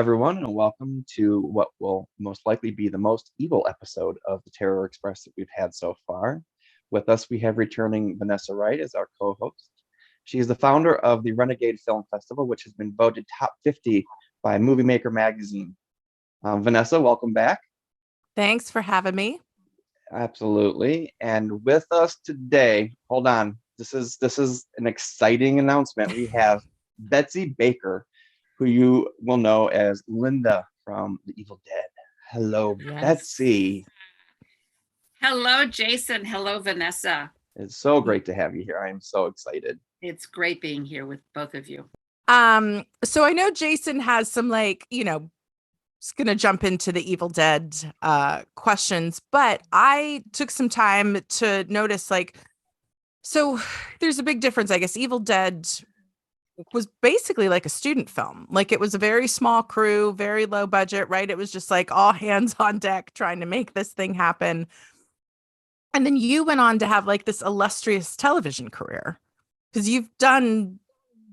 everyone, and welcome to what will most likely be the most evil episode of the Terror Express that we've had so far. With us, we have returning Vanessa Wright as our co-host. She is the founder of the Renegade Film Festival, which has been voted top 50 by Movie Maker magazine. Vanessa, welcome back. Thanks for having me. Absolutely. And with us today, hold on, this is an exciting announcement. We have Betsy Baker, who you will know as Linda from The Evil Dead. Hello, Yes. Betsy. Hello, Jason. Hello, Vanessa. It's so great to have you here. I am so excited. It's great being here with both of you. So I know Jason has some it's gonna jump into the Evil Dead questions, but I took some time to notice so there's a big difference, I guess. Evil Dead was basically like a student film. Like, it was a very small crew, very low budget, right? It was just like all hands on deck trying to make this thing happen. And then you went on to have like this illustrious television career because you've done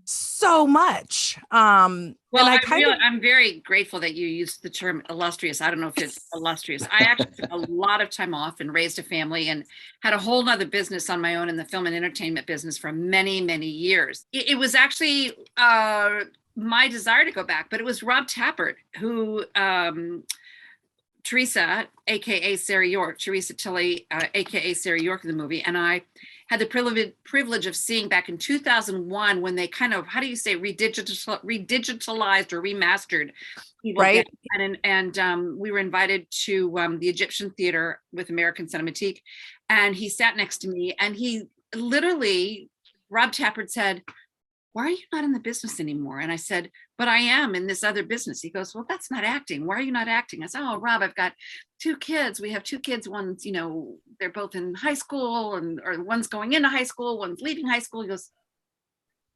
so much. Well, I'm very grateful that you used the term illustrious. I don't know if it's illustrious. I actually took a lot of time off and raised a family and had a whole nother business on my own in the film and entertainment business for many, many years. It was actually my desire to go back, but it was Rob Tappert who, Teresa, aka Sarah York, Teresa Tilley, aka Sarah York in the movie, and I had the privilege of seeing back in 2001 when they kind of, redigital redigitalized or remastered Evil right Dead. And we were invited to the Egyptian Theater with American Cinematique, and he sat next to me, and he literally, Rob Tappert said, "Why are you not in the business anymore?" And I said, "But I am in this other business." He goes, "Well, that's not acting. Why are you not acting?" I said, "Oh, Rob, I've got two kids. We have two kids. One's, they're both in high school, or one's going into high school, one's leaving high school." He goes,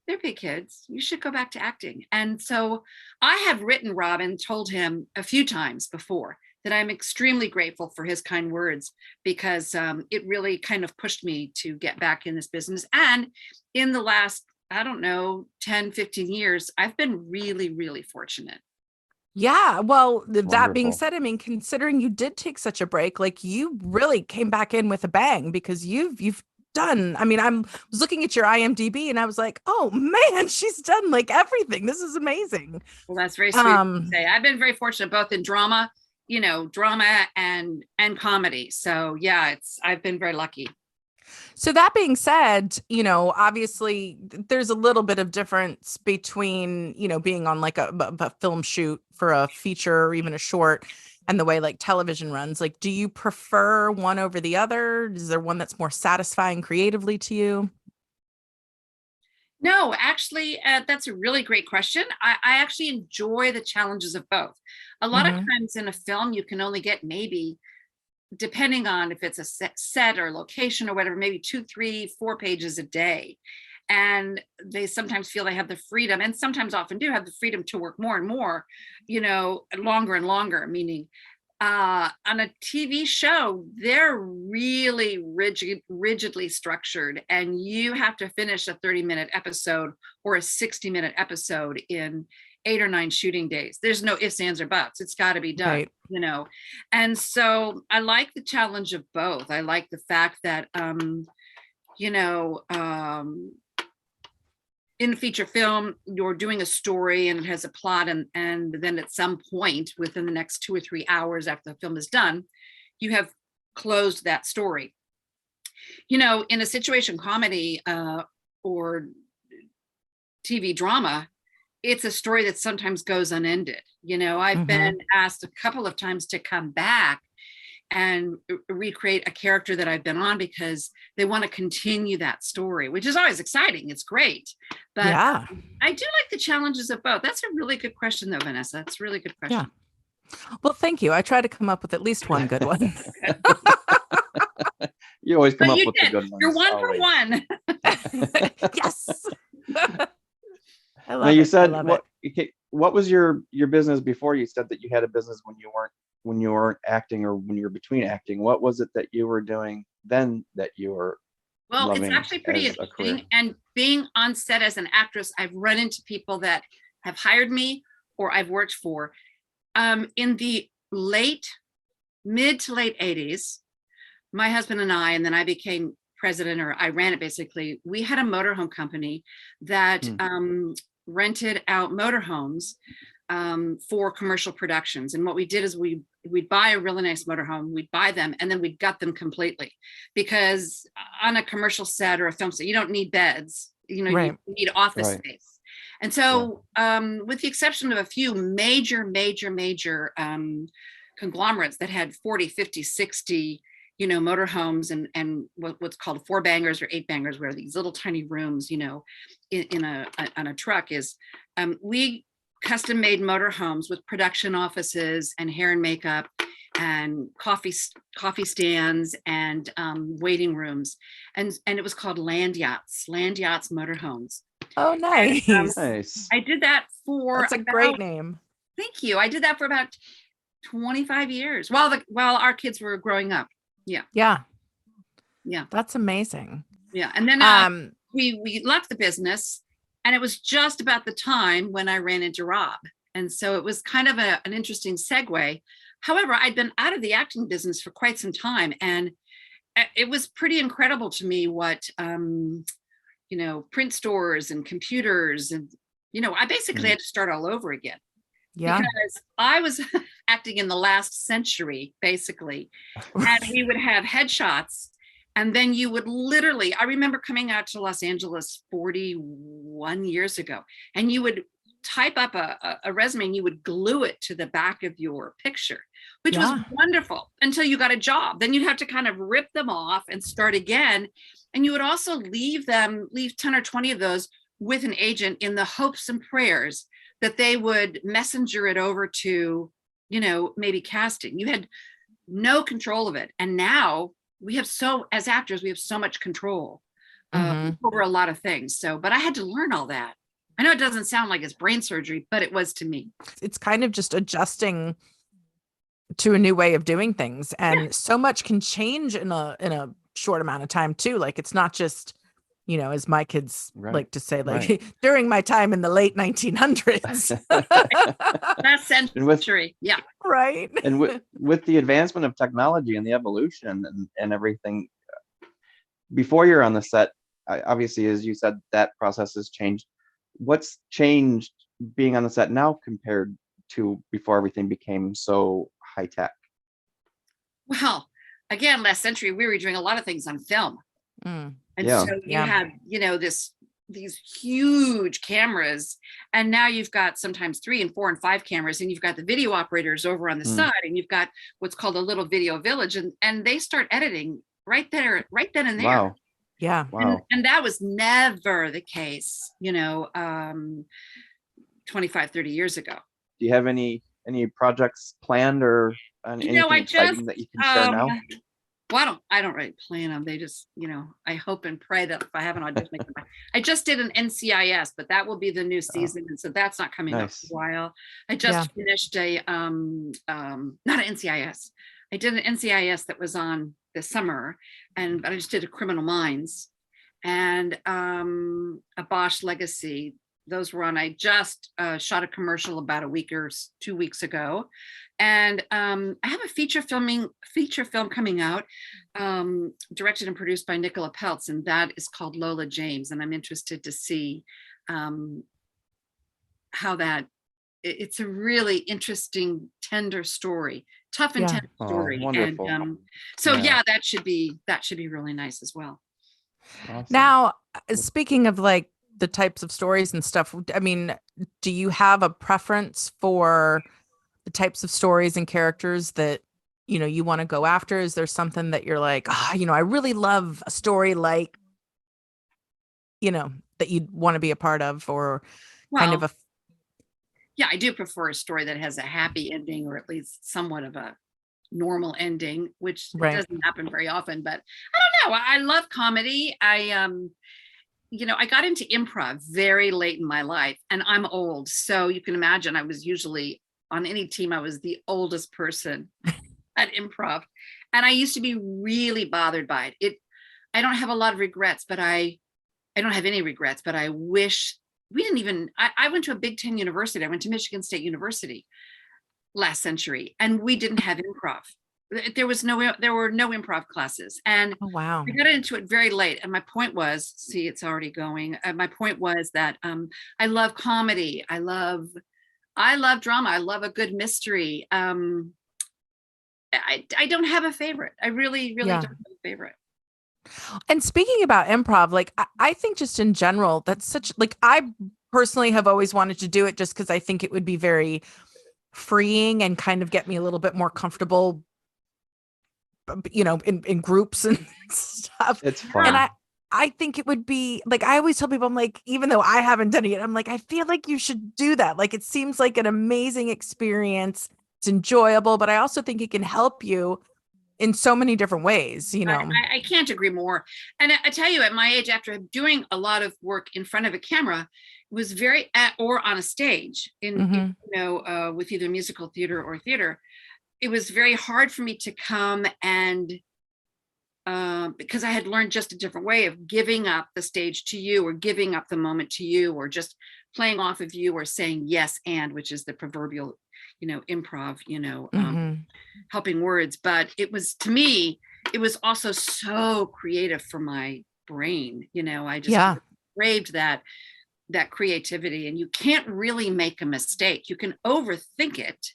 "They're big kids. You should go back to acting." And so I have written Rob and told him a few times before that I'm extremely grateful for his kind words, because it really kind of pushed me to get back in this business. And in the last, I don't know, 10, 15 years, I've been really, really fortunate. Yeah. Well, that Wonderful. being said, I mean, considering you did take such a break, like, you really came back in with a bang, because you've done, I mean, I was looking at your IMDb and I was like, oh man, she's done like everything. This is amazing. Well, that's very sweet to say. I've been very fortunate both in drama and comedy. So yeah, I've been very lucky. So that being said, obviously there's a little bit of difference between, being on like a film shoot for a feature or even a short, and the way like television runs. Like, do you prefer one over the other? Is there one that's more satisfying creatively to you? No, actually, that's a really great question. I actually enjoy the challenges of both. A lot of times in a film, you can only get maybe, depending on if it's a set or location or whatever, maybe 2, 3, 4 pages a day. And they sometimes feel they have the freedom, and sometimes often do have the freedom, to work more and more, longer and longer, meaning on a TV show, they're really rigidly structured, and you have to finish a 30-minute episode or a 60-minute episode in 8 or 9 shooting days. There's no ifs, ands, or buts. It's got to be done, right. And so I like the challenge of both. I like the fact that, in a feature film, you're doing a story and it has a plot, and then at some point within the next 2 or 3 hours after the film is done, you have closed that story. In a situation comedy or TV drama, it's a story that sometimes goes unended. I've been asked a couple of times to come back and recreate a character that I've been on, because they want to continue that story, which is always exciting. It's great. But yeah, I do like the challenges of both. That's a really good question though, Vanessa. It's a really good question. Yeah. Well, thank you. I try to come up with at least one good one. You always come up with the good ones. You're one always. for one. Yes. I love now, you it. said I love what was your business before? You said that you had a business when you weren't acting, or when you were between acting. What was it that you were doing then that you were Well, it's loving actually pretty as a career? interesting. And being on set as an actress, I've run into people that have hired me or I've worked for, In the mid to late 80s, my husband and I, and then I became president, or I ran it basically. We had a motorhome company that rented out motorhomes for commercial productions. And what we did is we'd buy a really nice motorhome, we'd buy them, and then we'd gut them completely. Because on a commercial set or a film set, you don't need beds, you Right. need office Right. space. And so with the exception of a few major conglomerates that had 40, 50, 60 motorhomes and what's called 4-bangers or 8-bangers, where these little tiny rooms, on a truck is, we custom made motorhomes with production offices and hair and makeup and coffee stands and waiting rooms. And it was called Land Yachts Motorhomes. Oh, nice. Nice. I did that for That's a great name. Thank you. I did that for about 25 years while our kids were growing up. Yeah. Yeah. That's amazing. Yeah. And then we left the business, and it was just about the time when I ran into Rob. And so it was kind of an interesting segue. However, I'd been out of the acting business for quite some time, and it was pretty incredible to me what print stores and computers, and I basically had to start all over again. Yeah. Because I was acting in the last century, basically. And we would have headshots. And then you would literally, I remember coming out to Los Angeles 41 years ago, and you would type up a resume and you would glue it to the back of your picture, which was wonderful until you got a job. Then you'd have to kind of rip them off and start again. And you would also leave 10 or 20 of those with an agent in the hopes and prayers that they would messenger it over to, maybe casting. You had no control of it. And now as actors, we have so much control over a lot of things. So, but I had to learn all that. I know it doesn't sound like it's brain surgery, but it was to me. It's kind of just adjusting to a new way of doing things. And so much can change in a short amount of time too. Like, it's not just, as my kids like to say, like during my time in the late 1900s. Last century. Yeah. Right. And with the advancement of technology and the evolution and everything, before you're on the set, obviously, as you said, that process has changed. What's changed being on the set now compared to before everything became so high tech? Well, again, last century, we were doing a lot of things on film. And so you had, these huge cameras, and now you've got sometimes 3 and 4 and 5 cameras, and you've got the video operators over on the side, and you've got what's called a little video village, and they start editing right then and there. Wow. Yeah. Wow. And that was never the case, 25, 30 years ago. Do you have any projects planned or anything exciting that you can share now? Well, I don't really plan them. They just, I hope and pray that if I have an audition, I just did an NCIS, but that will be the new season. And so that's not coming up for a while. I just finished not an NCIS. I did an NCIS that was on this summer, but I just did a Criminal Minds and a Bosch Legacy. Those were on. I just shot a commercial about a week or 2 weeks ago. And I have a feature film coming out, directed and produced by Nicola Peltz, and that is called Lola James. And I'm interested to see how it's a really interesting, tender story, tough and tender story. Wonderful. And that should be really nice as well. Awesome. Now, speaking of like the types of stories and stuff, I mean, do you have a preference for the types of stories and characters that, you want to go after? Is there something that you're like, I really love a story like, that you'd want to be a part of, or kind of a... Yeah, I do prefer a story that has a happy ending, or at least somewhat of a normal ending, which doesn't happen very often, but I don't know. I love comedy. I got into improv very late in my life, and I'm old. So you can imagine I was usually on any team, I was the oldest person at improv. And I used to be really bothered by it. I don't have a lot of regrets, but I don't have any regrets, but I wish I went to a Big Ten university. I went to Michigan State University. last century, and we didn't have improv. There were no improv classes, and Oh, wow. I got into it very late. And my point was, see, it's already going. My point was that I love comedy. I love drama. I love a good mystery. I don't have a favorite. I really Yeah. don't have a favorite. And speaking about improv, like I think just in general, that's such like I personally have always wanted to do it just because I think it would be very freeing and kind of get me a little bit more comfortable, you know, in groups and stuff. It's Yeah. fun. And I think it would be like, I always tell people, I'm like, even though I haven't done it yet, I'm like, I feel like you should do that. Like, it seems like an amazing experience. It's enjoyable, but I also think it can help you in so many different ways, you know. I can't agree more. And I tell you, at my age, after doing a lot of work in front of a camera, it was very, or on a stage in you know, with either musical theater or theater, it was very hard for me to come and because I had learned just a different way of giving up the stage to you, or giving up the moment to you, or just playing off of you, or saying yes and, which is the proverbial, you know, improv, you know, helping words. But it was, to me, it was also so creative for my brain. You know, I just craved that creativity, and you can't really make a mistake. You can overthink it,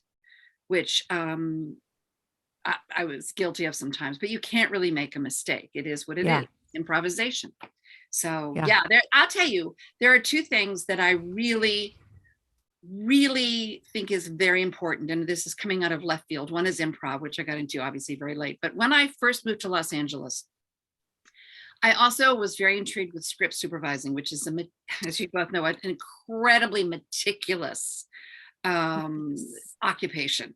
which I was guilty of sometimes, but you can't really make a mistake. It is what it is, improvisation. So I'll tell you, there are two things that I really think is very important. And this is coming out of left field. One is improv, which I got into obviously very late. But when I first moved to Los Angeles, I also was very intrigued with script supervising, which is, as you both know, an incredibly meticulous occupation.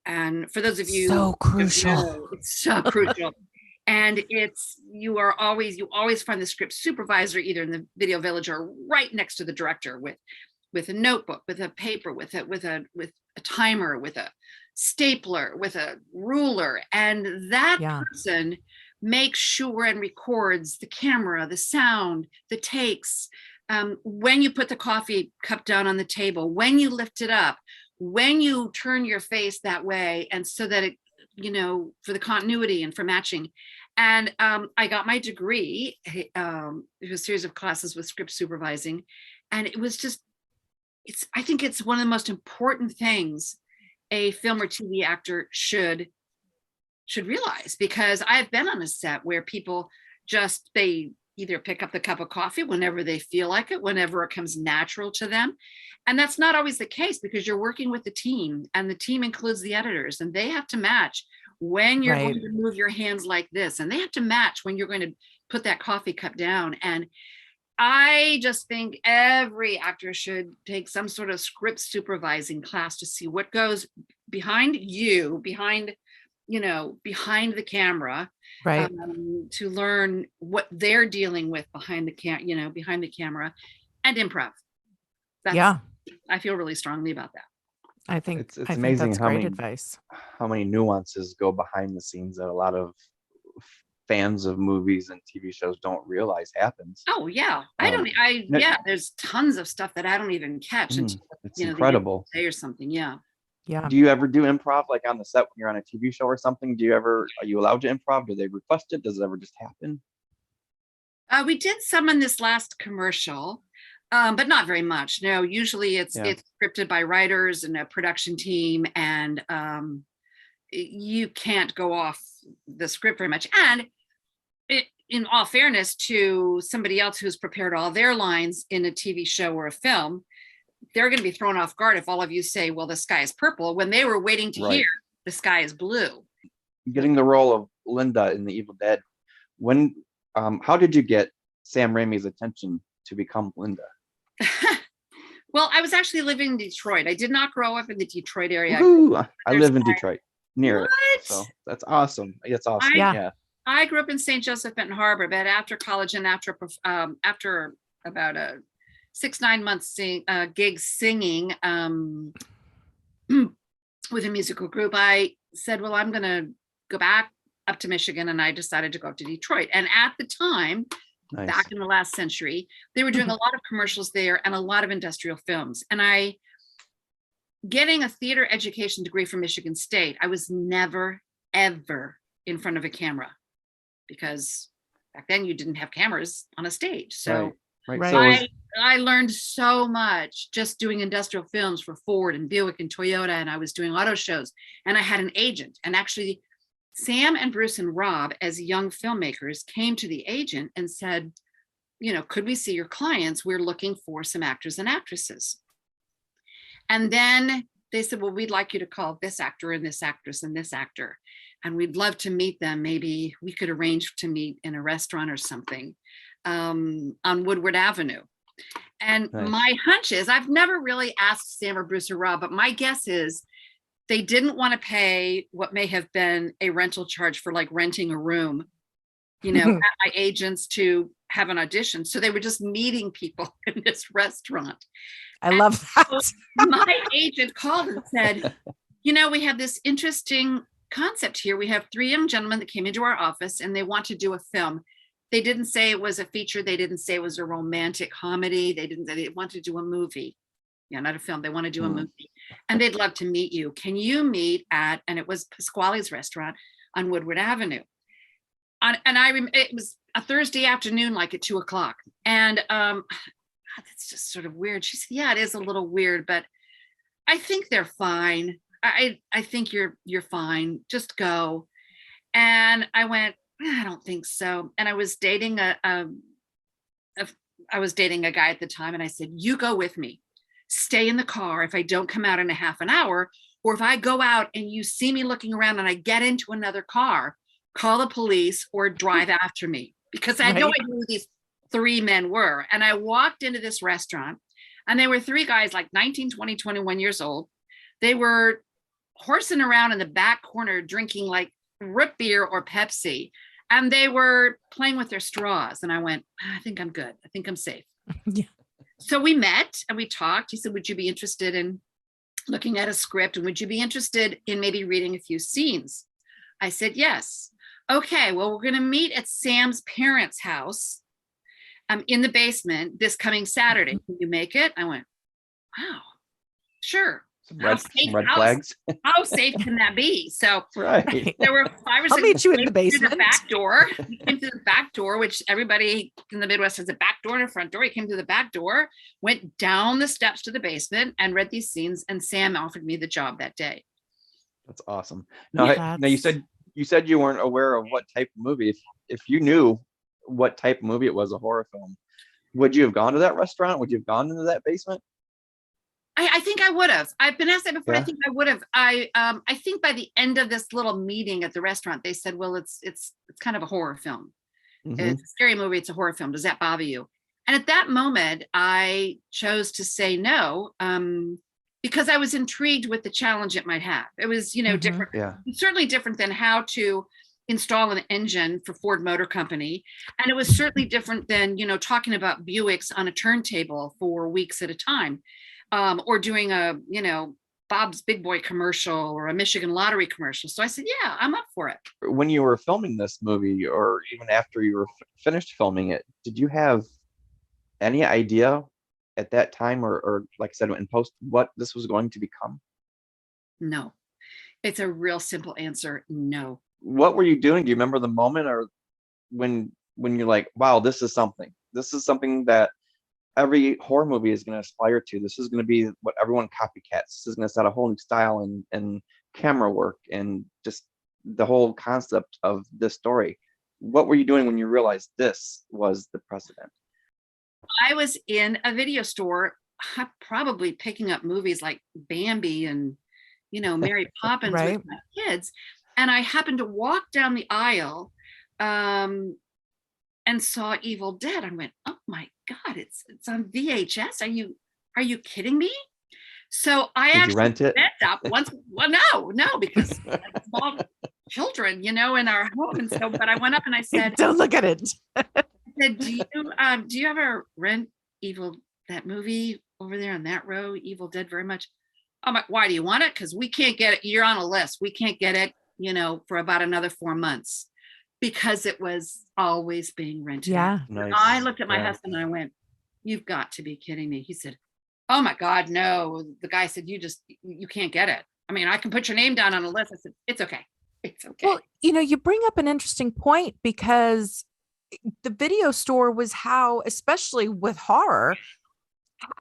And for those of you, so crucial. Know, it's so crucial. And you always find the script supervisor either in the Video Village or right next to the director with a notebook, with a paper, with a timer, with a stapler, with a ruler. And that person makes sure and records the camera, the sound, the takes, when you put the coffee cup down on the table, when you lift it up, when you turn your face that way, and so that it, you know, for the continuity and for matching. And I got my degree, it was a series of classes with script supervising. And it was just, I think it's one of the most important things a film or TV actor should realize, because I've been on a set where people they either pick up the cup of coffee whenever they feel like it, whenever it comes natural to them. And that's not always the case, because you're working with the team, and the team includes the editors, and they have to match when you're going to move your hands like this, and they have to match when you're going to put that coffee cup down. And I just think every actor should take some sort of script supervising class to see what goes behind the camera, to learn what they're dealing with behind the camera, and improv. I feel really strongly about that. I think it's amazing that's great advice. How many nuances go behind the scenes that a lot of fans of movies and TV shows don't realize happens. Oh yeah, there's tons of stuff that I don't even catch until it's incredible. Or something. Yeah. Do you ever do improv, like on the set when you're on a TV show or something? Are you allowed to improv? Do they request it? Does it ever just happen? We did some in this last commercial, but not very much. No, usually it's scripted by writers and a production team, and you can't go off the script very much. And in all fairness to somebody else who's prepared all their lines in a TV show or a film, they're going to be thrown off guard if all of you say, well, the sky is purple, when they were waiting to hear the sky is blue. Getting the role of Linda in The Evil Dead, how did you get Sam Raimi's attention to become Linda? Well, I was actually living in Detroit. I did not grow up in the Detroit area. I live in Detroit, near it. So that's awesome. It's awesome. I grew up in St. Joseph, Benton Harbor, but after college and after about a 6-9 months gig singing with a musical group, I said, well, I'm going to go back up to Michigan, and I decided to go up to Detroit. And at the time, back in the last century, they were doing a lot of commercials there and a lot of industrial films. And I getting a theater education degree from Michigan State, I was never, ever in front of a camera, because back then you didn't have cameras on a stage. So Right. Right. So I learned so much just doing industrial films for Ford and Buick and Toyota, and I was doing auto shows, and I had an agent. And actually, Sam and Bruce and Rob, as young filmmakers, came to the agent and said, could we see your clients? We're looking for some actors and actresses. And then they said, well, we'd like you to call this actor and this actress and this actor, and we'd love to meet them. Maybe we could arrange to meet in a restaurant or something on Woodward Avenue. And Nice. my hunch is, I've never really asked Sam or Bruce or Rob, but my guess is they didn't want to pay what may have been a rental charge for like renting a room, at my agents to have an audition. So they were just meeting people in this restaurant. I love that. So my agent called and said, we have this interesting concept here. We have 3 young gentlemen that came into our office and they want to do a film. They didn't say it was a feature. They didn't say it was a romantic comedy. They wanted to do a movie. Yeah, not a film. They want to do a movie, and they'd love to meet you. Can you meet at, and it was Pasquale's restaurant on Woodward Avenue. It was a Thursday afternoon, like at 2:00. And it's just sort of weird. She said, yeah, it is a little weird, but I think they're fine. I think you're fine. Just go. And I went, I don't think so. And I was dating I was dating a guy at the time, and I said, you go with me. Stay in the car. If I don't come out in a half an hour, or if I go out and you see me looking around and I get into another car, call the police or drive after me, because I had no idea who these 3 men were. And I walked into this restaurant, and they were 3 guys like 19, 20, 21 years old. They were horsing around in the back corner drinking like root beer or Pepsi, and they were playing with their straws. And I went, I think I'm good. I think I'm safe. Yeah. So we met and we talked. He said, would you be interested in looking at a script? And would you be interested in maybe reading a few scenes? I said, yes. Okay, well, we're going to meet at Sam's parents' house in the basement this coming Saturday. Can you make it? I went, wow, sure. some red flags. How safe can that be? So Right. there were 5 or 6. I'll meet you in the through basement. the back door. He came to the back door, which everybody in the Midwest has a back door and a front door. He came to the back door, went down the steps to the basement, and read these scenes. And Sam offered me the job that day. That's awesome. Now, Yeah, now you said you weren't aware of what type of movie. If you knew what type of movie it was, a horror film, would you have gone to that restaurant? Would you have gone into that basement? I think I would have. I've been asked that before. Yeah. I think I would have. I think by the end of this little meeting at the restaurant, they said, well, it's kind of a horror film. Mhm. It's a scary movie. It's a horror film. Does that bother you? And at that moment, I chose to say no, because I was intrigued with the challenge it might have. It was, Mhm. different, Yeah. certainly different than how to install an engine for Ford Motor Company. And it was certainly different than, talking about Buicks on a turntable for weeks at a time, or doing a, Bob's Big Boy commercial or a Michigan Lottery commercial. So I said, yeah, I'm up for it. When you were filming this movie, or even after you were finished filming it, did you have any idea at that time, or like I said, in post, what this was going to become? No, it's a real simple answer. No. What were you doing? Do you remember the moment, or when you're like, wow, this is something that every horror movie is going to aspire to. This is going to be what everyone copycats. This is going to set a whole new style and camera work and just the whole concept of this story. What were you doing when you realized this was the precedent? I was in a video store, probably picking up movies like Bambi and, Mary Poppins Right. with my kids. And I happened to walk down the aisle and saw Evil Dead. I went, oh my God, it's on VHS. Are you kidding me? So I Did you actually rent it? met up once. Well, no, because small children, in our home. And so, but I went up and I said, Don't look at it. do you ever rent that movie over there on that row, Evil Dead, very much? I'm like, why do you want it? Because we can't get it. You're on a list. We can't get it, for about another 4 months, because it was always being rented. Yeah. Nice. I looked at my Yeah. husband and I went, you've got to be kidding me. He said, Oh my God, no. The guy said, you can't get it. I mean, I can put your name down on a list. I said, it's okay. It's okay. Well, you bring up an interesting point, because the video store was how, especially with horror,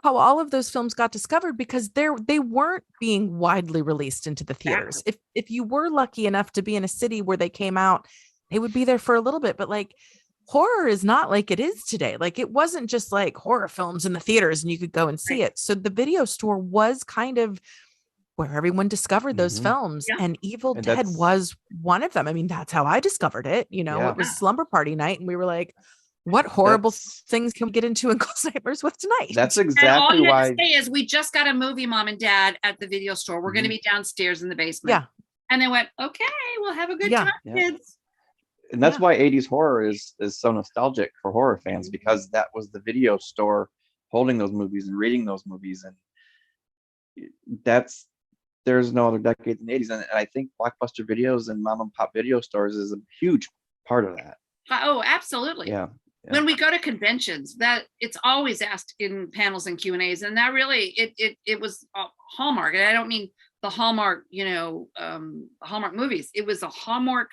how all of those films got discovered, because they weren't being widely released into the theaters. Exactly. If you were lucky enough to be in a city where they came out, they would be there for a little bit. But like, horror is not like it is today. Like, it wasn't just like horror films in the theaters and you could go and see Right. it. So the video store was kind of where everyone discovered those Mhm. films, Yeah. and Evil And Dead that's was one of them. I mean, that's how I discovered it. yeah, It was Yeah. slumber party night, and we were like, what horrible that's things can we get into in Alzheimer's with tonight? that's And all exactly you had to why. say is, we just got a movie, Mom and Dad, at the video store. We're going to Mhm. be downstairs in the basement. Yeah. And they went, okay, we'll have a good Yeah. time, Yeah. kids. And that's Yeah. why 80s horror is so nostalgic for horror fans, because that was the video store holding those movies and reading those movies. And that's there's no other decade than the 80s. And I think Blockbuster Videos and mom and pop video stores is a huge part of that. Oh, absolutely. Yeah. When we go to conventions, that it's always asked in panels and Q&As, and that really it was a Hallmark. And I don't mean the Hallmark, Hallmark movies. It was a Hallmark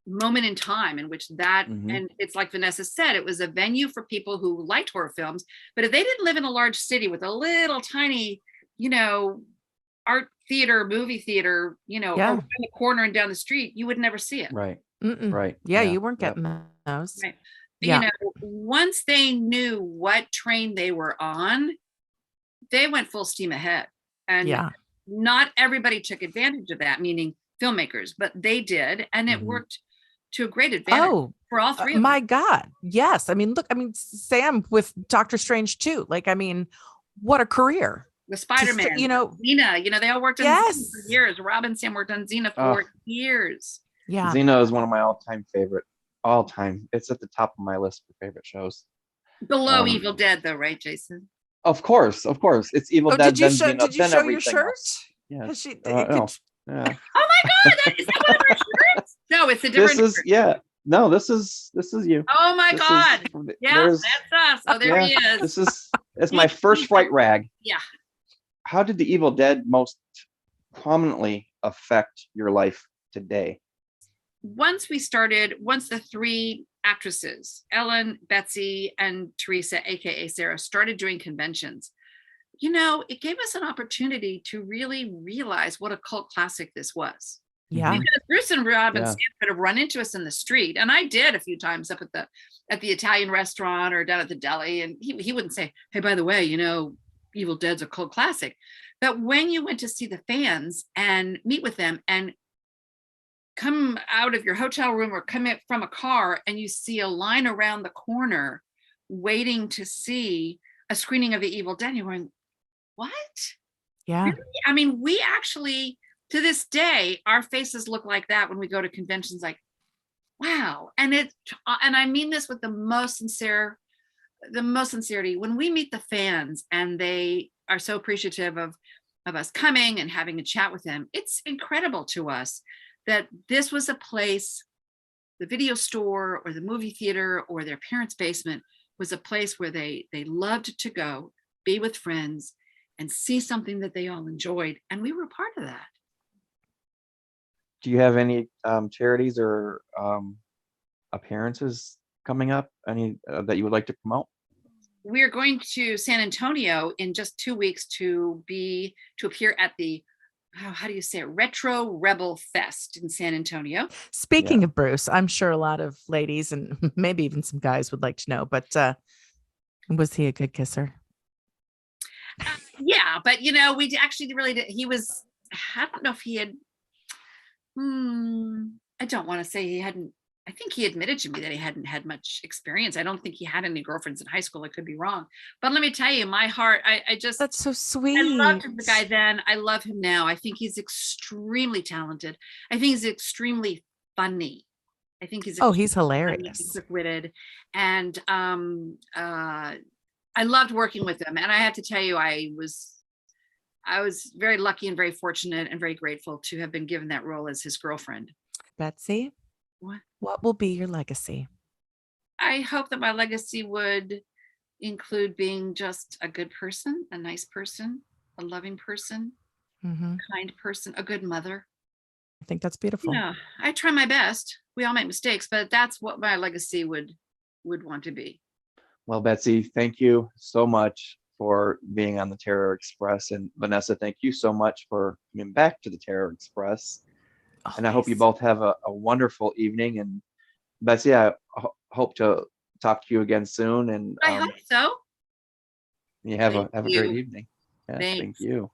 moment in time in which that, Mhm. and it's like Vanessa said, it was a venue for people who liked horror films. But if they didn't live in a large city with a little tiny, art theater, movie theater, Yeah. around the corner and down the street, you would never see it. Right. Mm-mm. Right. Yeah, Yeah. you weren't Yep. getting those. Right. Yeah. Once they knew what train they were on, they went full steam ahead. And Yeah. not everybody took advantage of that, meaning filmmakers, but they did. And it Mhm. worked to a great advantage Oh, for all three of my them. God. Yes. I mean, look, Sam with Doctor Strange too. Like, I mean, what a career. The Spider-Man, Xena, they all worked on Yes. Xena for years. Rob and Sam worked on Xena Oh. for years. Yeah. Xena is one of my all-time favorite. All-time. It's at the top of my list for favorite shows. Below Um, Evil Dead, though, right, Jason? Of course. It's Evil Oh, Dead, did you then show Xena, did you then show your everything shirt? else. Yeah. Has she No. Yeah. Oh my God, is that one of our shirts? No, it's a different This is shirt. No, this is you. Oh my This God. is, Yeah, there's that's us. Oh, there he is. it's my first fright rag. Yeah. How did the Evil Dead most prominently affect your life today? Once the three actresses, Ellen, Betsy, and Teresa, aka Sarah, started doing conventions, it gave us an opportunity to really realize what a cult classic this was. Yeah. Because Bruce and Rob and Yeah. Sam could have run into us in the street, and I did a few times up at the Italian restaurant or down at the deli, and he wouldn't say, "Hey, by the way, Evil Dead's a cult classic." But when you went to see the fans and meet with them and come out of your hotel room or come in from a car and you see a line around the corner waiting to see a screening of the Evil Dead, you're going, what? Yeah. Really? I mean, we actually, to this day, our faces look like that when we go to conventions, like, wow. And I mean this with the most sincerity. When we meet the fans and they are so appreciative of us coming and having a chat with them, it's incredible to us that this was a place, the video store or the movie theater or their parents' basement was a place where they loved to go, be with friends, and see something that they all enjoyed. And we were part of that. Do you have any charities or appearances coming up? Any that you would like to promote? We're going to San Antonio in just 2 weeks to appear at the, how do you say it, Retro Rebel Fest in San Antonio. Speaking of Bruce, I'm sure a lot of ladies and maybe even some guys would like to know, but was he a good kisser? Yeah, but we actually really did. I don't know if he had, I don't want to say he hadn't. I think he admitted to me that he hadn't had much experience. I don't think he had any girlfriends in high school. I could be wrong. But let me tell you, my heart, I just, That's so sweet. I loved the guy then. I love him now. I think he's extremely talented. I think he's extremely funny. I think he's he's hilarious. Quick-witted. And I loved working with him. And I have to tell you, I was very lucky and very fortunate and very grateful to have been given that role as his girlfriend. Betsy, what will be your legacy? I hope that my legacy would include being just a good person, a nice person, a loving person, Mhm. kind person, a good mother. I think that's beautiful. Yeah, I try my best. We all make mistakes, but that's what my legacy would want to be. Well, Betsy, thank you so much for being on the Terror Express. And Vanessa, thank you so much for coming back to the Terror Express. And I hope you Always. both have a wonderful evening. And Betsy, I hope to talk to you again soon. And I hope so. you have Thank a great you. evening. Yes, thank Thanks. you.